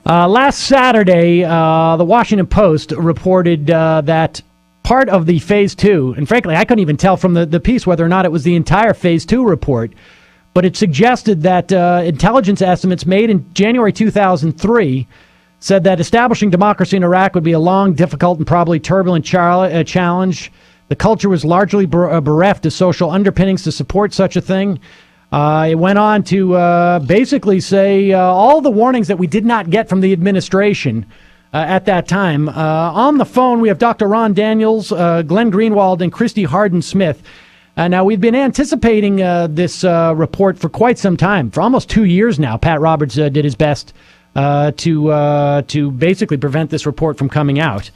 Last Saturday, the Washington Post reported that part of the Phase 2, and frankly, I couldn't even tell from the piece whether or not it was the entire Phase 2 report, but it suggested that intelligence estimates made in January 2003 said that establishing democracy in Iraq would be a long, difficult, and probably turbulent challenge. The culture was largely bereft of social underpinnings to support such a thing. It went on to basically say all the warnings that we did not get from the administration at that time. On the phone, we have Dr. Ron Daniels, Glenn Greenwald, and Christy Hardin Smith. Now, we've been anticipating this report for quite some time, for almost 2 years now. Pat Roberts did his best to basically prevent this report from coming out.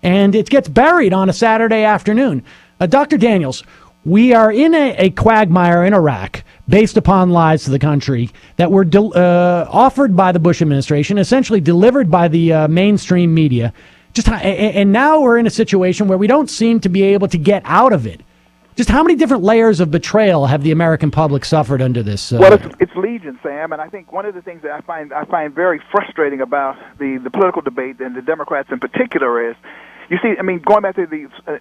And it gets buried on a Saturday afternoon. Dr. Daniels, we are in a quagmire in Iraq based upon lies to the country that were offered by the Bush administration, essentially delivered by the mainstream media. And now we're in a situation where we don't seem to be able to get out of it. Just how many different layers of betrayal have the American public suffered under this? Well, it's legion, Sam, and I think one of the things that I find very frustrating about the political debate, and the Democrats in particular, is, you see, I mean, going back to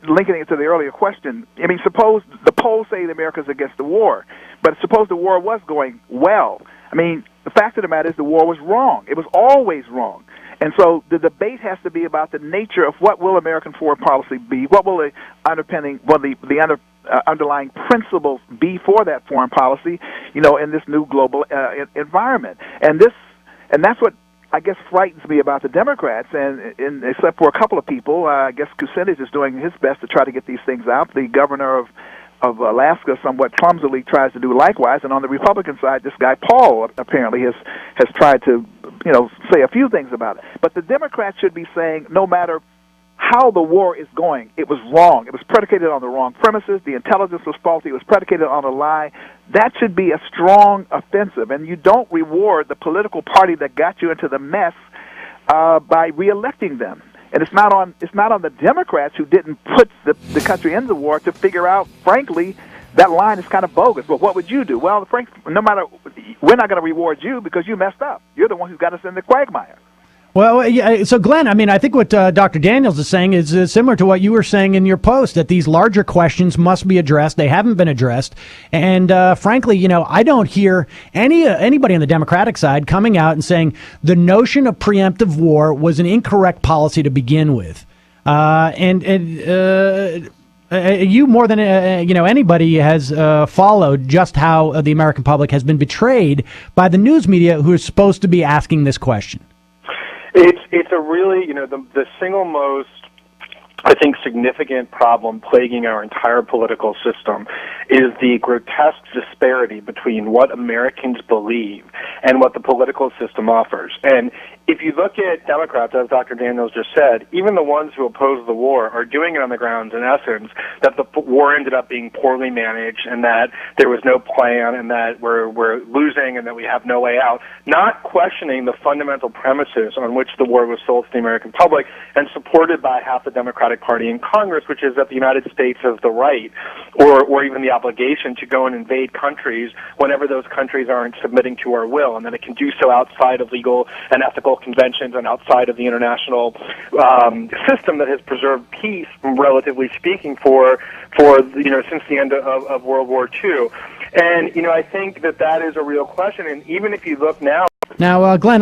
linking it to the earlier question, I mean, suppose the polls say that America's against the war, but suppose the war was going well. I mean, the fact of the matter is the war was wrong. It was always wrong. And so the debate has to be about the nature of what will American foreign policy be, what will the underlying principles be for that foreign policy, in this new global environment. And that's what I guess frightens me about the Democrats, and except for a couple of people, I guess Kucinich is doing his best to try to get these things out. The governor of Alaska somewhat clumsily tries to do likewise, and on the Republican side, this guy Paul apparently has tried to say a few things about it. But the Democrats should be saying, no matter how the war is going, it was wrong. It was predicated on the wrong premises. The intelligence was faulty. It was predicated on a lie. That should be a strong offensive, and you don't reward the political party that got you into the mess by reelecting them. And it's not on the Democrats who didn't put the country in the war to figure out, frankly, that line is kind of bogus. Well, what would you do? Well, no matter, we're not going to reward you because you messed up. You're the one who got us in the quagmire. Well, yeah, so Glenn, I mean, I think what Dr. Daniels is saying is similar to what you were saying in your post, that these larger questions must be addressed. They haven't been addressed. And frankly, I don't hear anybody on the Democratic side coming out and saying the notion of preemptive war was an incorrect policy to begin with. You more than anybody has followed just how the American public has been betrayed by the news media who is supposed to be asking this question. It's a really, the single most, I think, significant problem plaguing our entire political system is the grotesque disparity between what Americans believe and what the political system offers. And if you look at Democrats, as Dr. Daniels just said, even the ones who oppose the war are doing it on the grounds, in essence, that the war ended up being poorly managed and that there was no plan and that we're losing and that we have no way out, not questioning the fundamental premises on which the war was sold to the American public and supported by half the Democratic Party in Congress, which is that the United States has the right or even the obligation to go and invade countries whenever those countries aren't submitting to our will, and that it can do so outside of legal and ethical conventions and outside of the international system that has preserved peace, relatively speaking, for since the end of World War II. And I think that is a real question. And even if you look now. Now, Glenn,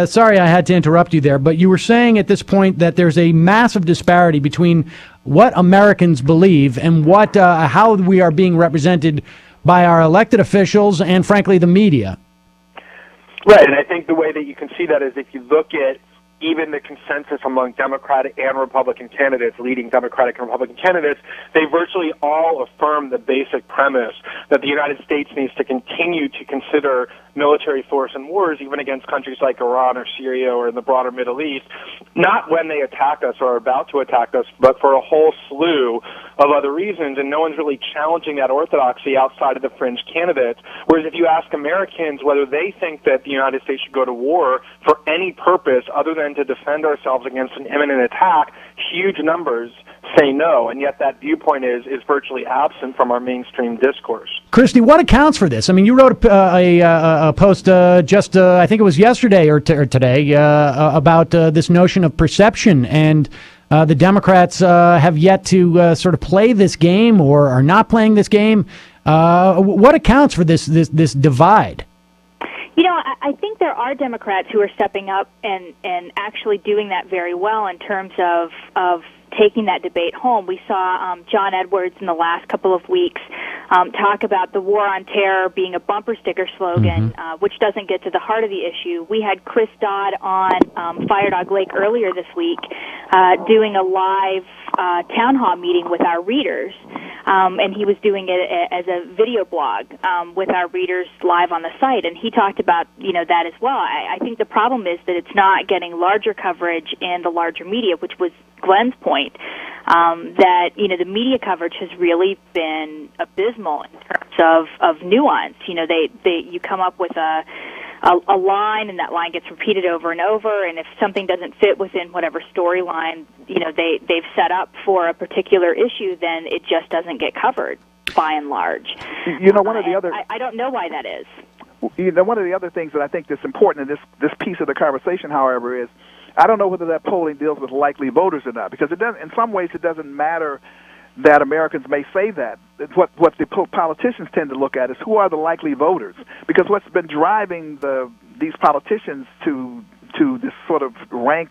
sorry I had to interrupt you there, but you were saying at this point that there's a massive disparity between what Americans believe and how we are being represented by our elected officials and, frankly, the media. Right, and I think the way that you can see that is if you look at even the consensus among Democratic and Republican candidates, leading Democratic and Republican candidates, they virtually all affirm the basic premise that the United States needs to continue to consider military force in wars, even against countries like Iran or Syria or in the broader Middle East, not when they attack us or are about to attack us, but for a whole slew of other reasons, and no one's really challenging that orthodoxy outside of the fringe candidates. Whereas if you ask Americans whether they think that the United States should go to war for any purpose other than to defend ourselves against an imminent attack, huge numbers say no, and yet that viewpoint is virtually absent from our mainstream discourse. Christy, what accounts for this? I mean, you wrote a post just, I think it was yesterday or today, about this notion of perception, and the Democrats have yet to sort of play this game or are not playing this game. What accounts for this divide? You know, I think there are Democrats who are stepping up and actually doing that very well in terms of taking that debate home. We saw John Edwards in the last couple of weeks talk about the war on terror being a bumper sticker slogan, which doesn't get to the heart of the issue. We had Chris Dodd on Fire Dog Lake earlier this week doing a live town hall meeting with our readers, and he was doing it as a video blog with our readers live on the site, and he talked about, you know, that as well. I think the problem is that it's not getting larger coverage in the larger media, which was Glenn's point, that, you know, the media coverage has really been abysmal in terms of nuance. You know, you come up with a line, and that line gets repeated over and over, and if something doesn't fit within whatever storyline, you know, they've set up for a particular issue, then it just doesn't get covered by and large. You know, one of the other... I don't know why that is. You know, one of the other things that I think that's important in this piece of the conversation, however, is I don't know whether that polling deals with likely voters or not, because it doesn't, in some ways it doesn't matter that Americans may say that. What the politicians tend to look at is who are the likely voters, because what's been driving these politicians to this sort of rank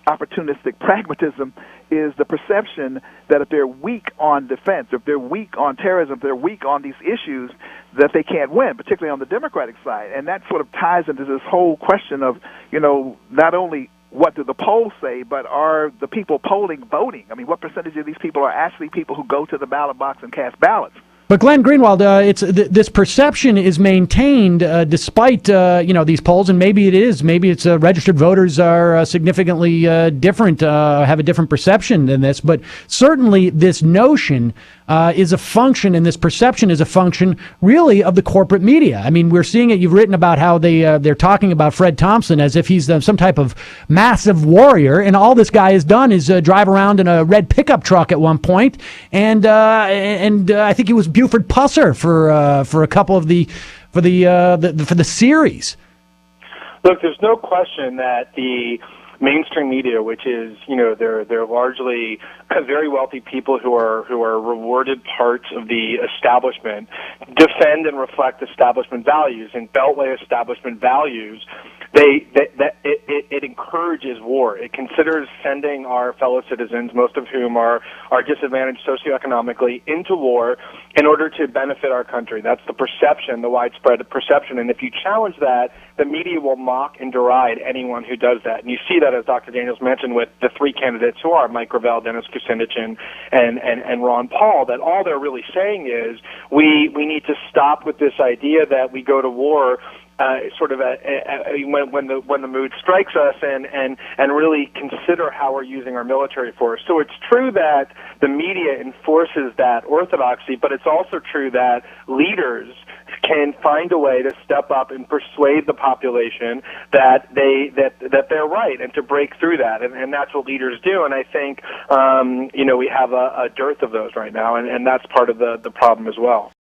opportunistic pragmatism is the perception that if they're weak on defense, if they're weak on terrorism, if they're weak on these issues, that they can't win, particularly on the Democratic side. And that sort of ties into this whole question of, you know, not only what do the polls say, but are the people polling voting? I mean, what percentage of these people are actually people who go to the ballot box and cast ballots? But Glenn Greenwald, this perception is maintained despite these polls, and maybe it is. Maybe it's registered voters are significantly different, have a different perception than this. But certainly, this notion is a function, and this perception is a function, really, of the corporate media. I mean, we're seeing it. You've written about how they're talking about Fred Thompson as if he's some type of massive warrior, and all this guy has done is drive around in a red pickup truck at one point, and I think he was Buford Pusser for a couple of for the series. Look, there's no question that the mainstream media, which is, you know, they're largely very wealthy people who are rewarded parts of the establishment, defend and reflect establishment values, and Beltway establishment values. It encourages war. It considers sending our fellow citizens, most of whom are disadvantaged socioeconomically, into war in order to benefit our country. That's the perception, the widespread perception. And if you challenge that, the media will mock and deride anyone who does that. And you see that, as Dr. Daniels mentioned, with the three candidates who are Mike Gravel, Dennis Kucinich, and Ron Paul, that all they're really saying is we need to stop with this idea that we go to war when the mood strikes us, and really consider how we're using our military force. So it's true that the media enforces that orthodoxy, but it's also true that leaders can find a way to step up and persuade the population that they're right, and to break through that, and that's what leaders do. And I think we have a dearth of those right now, and that's part of the problem as well.